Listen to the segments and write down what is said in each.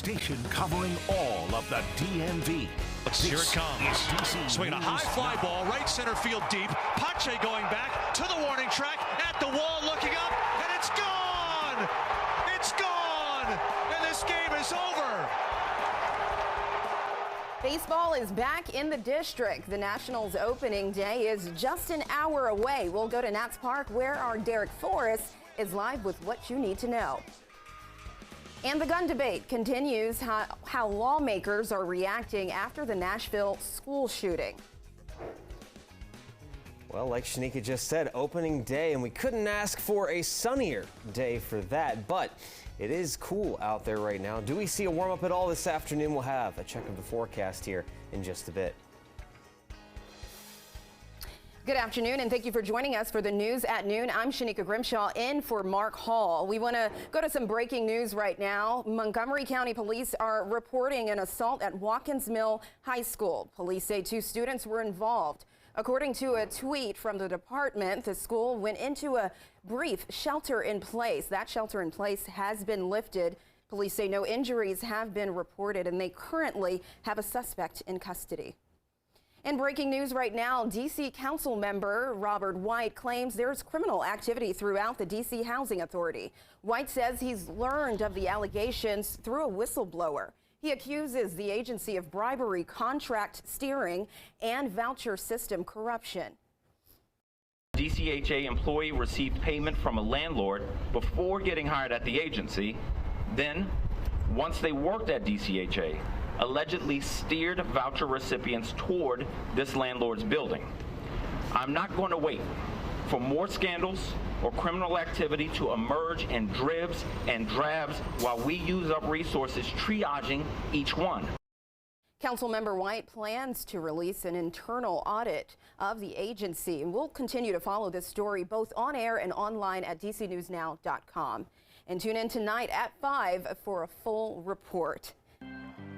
station covering all of the DMV. Here it comes. Swinging a high fly ball, right center field deep. Pache going back to the warning track, at the wall, looking up, and it's gone! It's gone! And this game is over! Baseball is back in the district. The Nationals opening day is just an hour away. We'll go to Nats Park, where our Derek Forrest is live with what you need to know. And the gun debate continues, how lawmakers are reacting after the Nashville school shooting. Well, like Shanika just said, opening day, and we couldn't ask for a sunnier day for that, but it is cool out there right now. Do we see a warm-up at all this afternoon? We'll have a check of the forecast here in just a bit. Good afternoon, and thank you for joining us for the news at noon. I'm Shanika Grimshaw in for Mark Hall. We want to go to some breaking news right now. Montgomery County Police are reporting an assault at Watkins Mill High School. Police say 2 students were involved. According to a tweet from the department, the school went into a brief shelter in place. That shelter in place has been lifted. Police say no injuries have been reported, and they currently have a suspect in custody. In breaking news right now, D.C. Council member Robert White claims there's criminal activity throughout the D.C. Housing Authority. White says he's learned of the allegations through a whistleblower. He accuses the agency of bribery, contract steering, and voucher system corruption. DCHA employee received payment from a landlord before getting hired at the agency. Then, once they worked at DCHA, allegedly steered voucher recipients toward this landlord's building. I'm not going to wait for more scandals or criminal activity to emerge in dribs and drabs while we use up resources triaging each one. Councilmember White plans to release an internal audit of the agency, and we'll continue to follow this story both on air and online at dcnewsnow.com. And tune in tonight at 5 for a full report.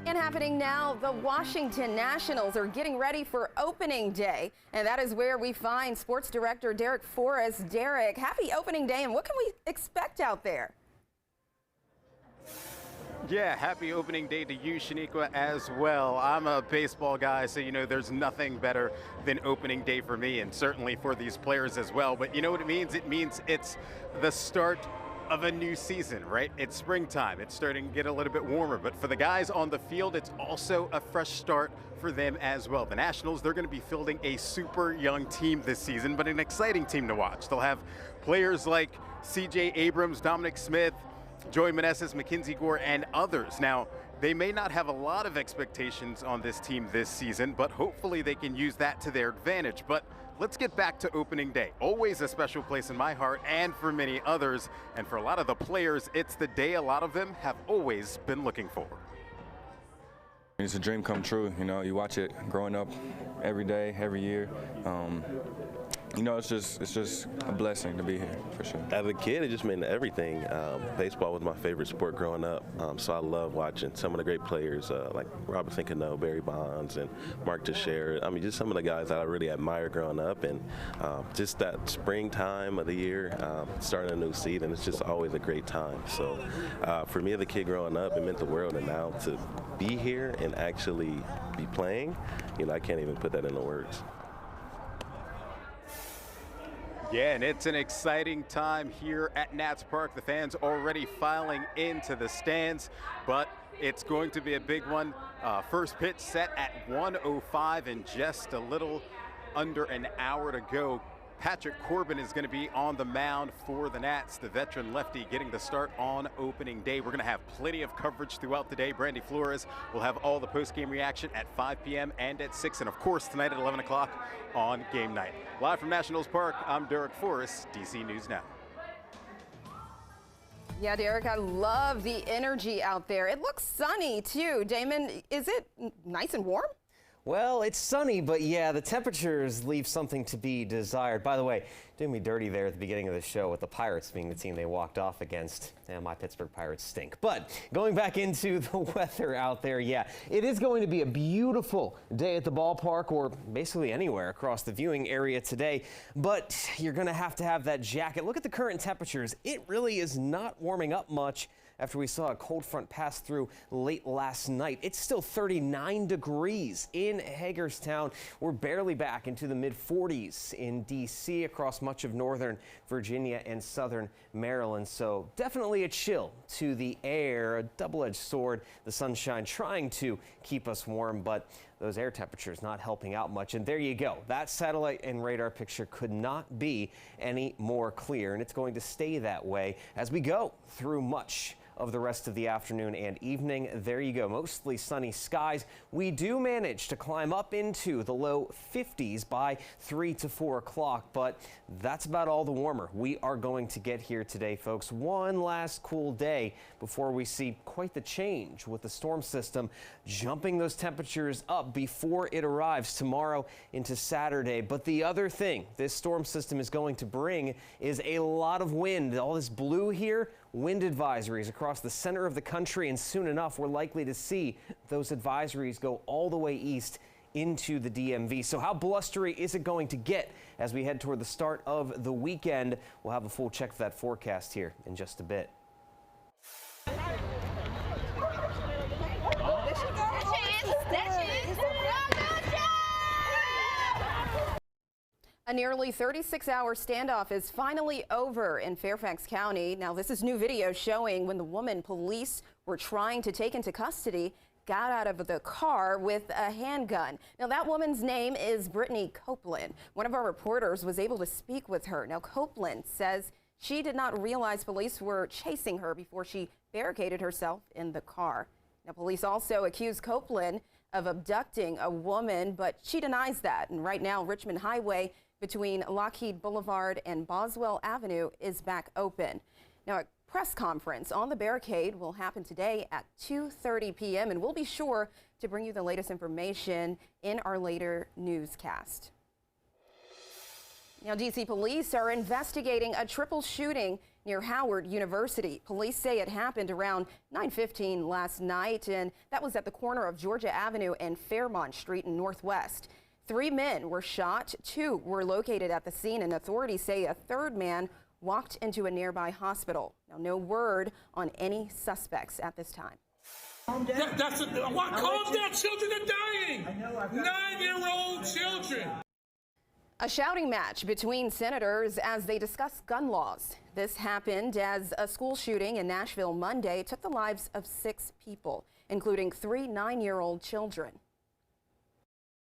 And happening now, the Washington Nationals are getting ready for opening day, and that is where we find sports director Derek Forrest. Derek, happy opening day, and what can we expect out there? Yeah, happy opening day to you, Shaniqua, as well. I'm a baseball guy, so you know there's nothing better than opening day for me, and certainly for these players as well. But you know what it means? It means it's the start of a new season, right? It's springtime. It's starting to get a little bit warmer, but for the guys on the field, it's also a fresh start for them as well. The Nationals, they're going to be fielding a super young team this season, but an exciting team to watch. They'll have players like C.J. Abrams, Dominic Smith, Joey Meneses, Mackenzie Gore, and others. Now, they may not have a lot of expectations on this team this season, but hopefully they can use that to their advantage. But let's get back to opening day. Always a special place in my heart and for many others. And for a lot of the players, it's the day a lot of them have always been looking for. It's a dream come true. You know, you watch it growing up every day, every year. You know, it's just a blessing to be here, for sure. As a kid, it just meant everything. Baseball was my favorite sport growing up, so I love watching some of the great players like Robinson Cano, Barry Bonds, and Mark Teixeira. I mean, just some of the guys that I really admired growing up, and just that springtime of the year, starting a new season, it's just always a great time. So for me as a kid growing up, it meant the world, and now to be here and actually be playing, you know, I can't even put that into words. Yeah, and it's an exciting time here at Nats Park. The fans already filing into the stands, but it's going to be a big one. First pitch set at 1:05 and just a little under an hour to go. Patrick Corbin is going to be on the mound for the Nats, the veteran lefty getting the start on opening day. We're going to have plenty of coverage throughout the day. Brandy Flores will have all the post-game reaction at 5 p.m. and at 6, and of course tonight at 11 o'clock on game night. Live from Nationals Park, I'm Derek Forrest, DC News Now. Yeah, Derek, I love the energy out there. It looks sunny too. Damon, is it nice and warm? Well, it's sunny, but yeah, the temperatures leave something to be desired. By the way, doing me dirty there at the beginning of the show with the Pirates being the team they walked off against. And my Pittsburgh Pirates stink. But going back into the weather out there, yeah, it is going to be a beautiful day at the ballpark or basically anywhere across the viewing area today. But you're going to have that jacket. Look at the current temperatures. It really is not warming up much after we saw a cold front pass through late last night. It's still 39 degrees in Hagerstown. We're barely back into the mid-40s in D.C. across much of northern Virginia and southern Maryland. So definitely a chill to the air, a double-edged sword. The sunshine trying to keep us warm, but those air temperatures not helping out much. And there you go. That satellite and radar picture could not be any more clear, and it's going to stay that way as we go through much of the rest of the afternoon and evening. There you go. Mostly sunny skies. We do manage to climb up into the low 50s by 3 to 4 o'clock, but that's about all the warmer we are going to get here today, folks. One last cool day before we see quite the change with the storm system jumping those temperatures up before it arrives tomorrow into Saturday. But the other thing this storm system is going to bring is a lot of wind. All this blue here, wind advisories across the center of the country, and soon enough we're likely to see those advisories go all the way east into the DMV. So how blustery is it going to get as we head toward the start of the weekend? We'll have a full check of that forecast here in just a bit. A nearly 36-hour standoff is finally over in Fairfax County. Now, this is new video showing when the woman police were trying to take into custody got out of the car with a handgun. Now, that woman's name is Brittany Copeland. One of our reporters was able to speak with her. Now, Copeland says she did not realize police were chasing her before she barricaded herself in the car. Now, police also accuse Copeland of abducting a woman, but she denies that. And right now, Richmond Highway between Lockheed Boulevard and Boswell Avenue is back open. Now, a press conference on the barricade will happen today at 2:30 p.m. and we'll be sure to bring you the latest information in our later newscast. Now, D.C. police are investigating a triple shooting near Howard University. Police say it happened around 9:15 last night, and that was at the corner of Georgia Avenue and Fairmont Street in Northwest. 3 men were shot, 2 were located at the scene, and authorities say a third man walked into a nearby hospital. Now, no word on any suspects at this time. Calm down. Calm down. Children are dying. 9-year-old children. A shouting match between senators as they discuss gun laws. This happened as a school shooting in Nashville Monday took the lives of 6 people, including 3 9-year-old children.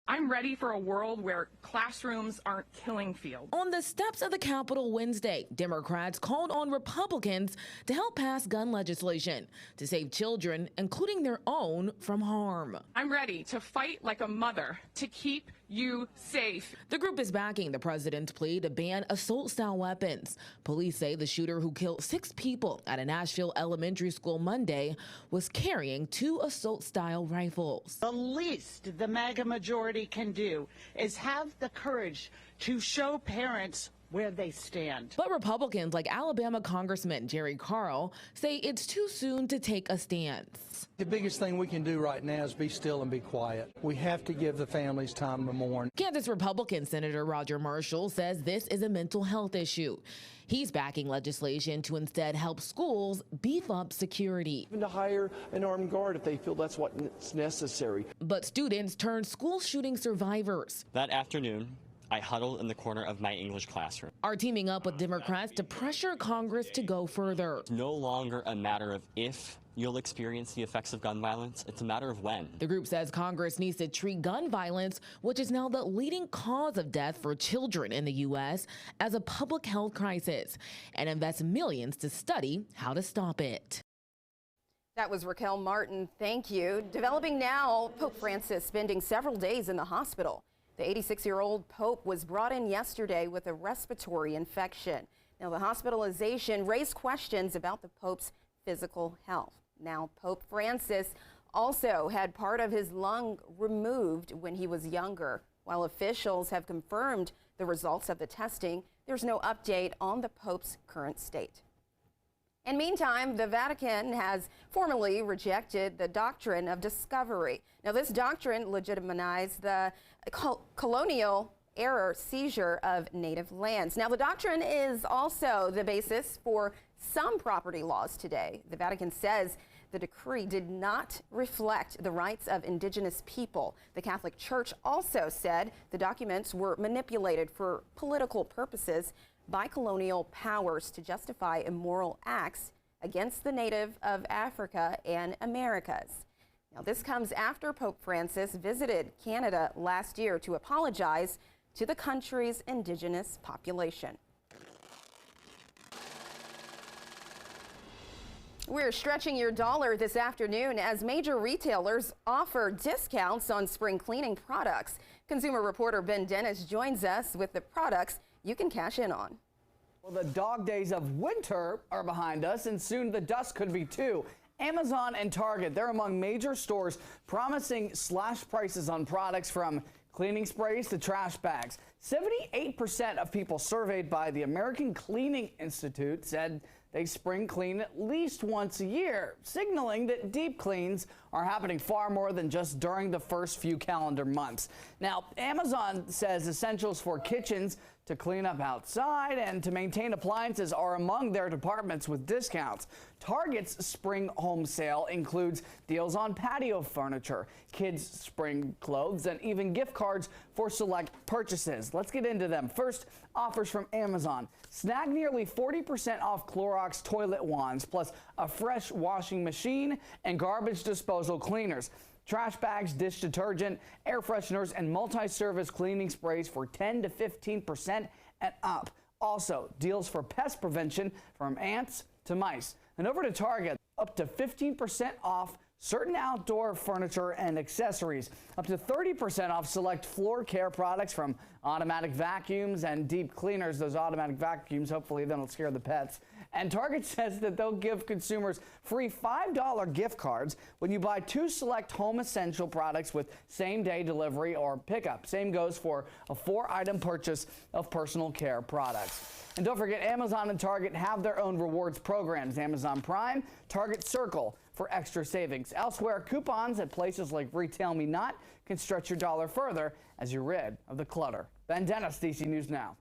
I'm ready for a world where classrooms aren't killing fields. On the steps of the Capitol Wednesday, Democrats called on Republicans to help pass gun legislation to save children, including their own, from harm. I'm ready to fight like a mother to keep you safe. The group is backing the president's plea to ban assault-style weapons. Police say the shooter who killed 6 people at a Nashville elementary school Monday was carrying 2 assault-style rifles. The least the MAGA majority can do is have the courage to show parents where they stand. But Republicans like Alabama Congressman Jerry Carl say it's too soon to take a stance. The biggest thing we can do right now is be still and be quiet. We have to give the families time to mourn. Kansas Republican Senator Roger Marshall says this is a mental health issue. He's backing legislation to instead help schools beef up security. Even to hire an armed guard if they feel that's what's necessary. But students turn school shooting survivors. That afternoon, I huddled in the corner of my English classroom. Are teaming up with Democrats to pressure Congress to go further. It's no longer a matter of if you'll experience the effects of gun violence, it's a matter of when. The group says Congress needs to treat gun violence, which is now the leading cause of death for children in the U.S., as a public health crisis and invest millions to study how to stop it. That was Raquel Martin. Thank you. Developing now, Pope Francis spending several days in the hospital. The 86-year-old Pope was brought in yesterday with a respiratory infection. Now, the hospitalization raised questions about the Pope's physical health. Now, Pope Francis also had part of his lung removed when he was younger. While officials have confirmed the results of the testing, there's no update on the Pope's current state. And meantime, the Vatican has formally rejected the doctrine of discovery. Now, this doctrine legitimized the colonial error seizure of native lands. Now, the doctrine is also the basis for some property laws today. The Vatican says the decree did not reflect the rights of indigenous people. The Catholic Church also said the documents were manipulated for political purposes by colonial powers to justify immoral acts against the native of Africa and Americas. Now, this comes after Pope Francis visited Canada last year to apologize to the country's indigenous population. We're stretching your dollar this afternoon as major retailers offer discounts on spring cleaning products. Consumer reporter Ben Dennis joins us with the products you can cash in on. Well, the dog days of winter are behind us, and soon the dust could be too. Amazon and Target, they're among major stores promising slash prices on products from cleaning sprays to trash bags. 78% of people surveyed by the American Cleaning Institute said they spring clean at least once a year, signaling that deep cleans are happening far more than just during the first few calendar months. Now, Amazon says essentials for kitchens to clean up outside and to maintain appliances are among their departments with discounts. Target's spring home sale includes deals on patio furniture, kids' spring clothes, and even gift cards for select purchases. Let's get into them. First, offers from Amazon. Snag nearly 40% off Clorox toilet wands, plus a fresh washing machine and garbage disposal cleaners. Trash bags, dish detergent, air fresheners, and multi-service cleaning sprays for 10 to 15% and up. Also, deals for pest prevention from ants to mice. And over to Target, up to 15% off certain outdoor furniture and accessories, up to 30% off select floor care products from automatic vacuums and deep cleaners. Those automatic vacuums, hopefully they don't scare the pets. And Target says that they'll give consumers free $5 gift cards when you buy 2 select home essential products with same-day delivery or pickup. Same goes for a 4-item purchase of personal care products. And don't forget, Amazon and Target have their own rewards programs. Amazon Prime, Target Circle for extra savings. Elsewhere, coupons at places like Retail Me Not can stretch your dollar further as you're rid of the clutter. Ben Dennis, DC News Now.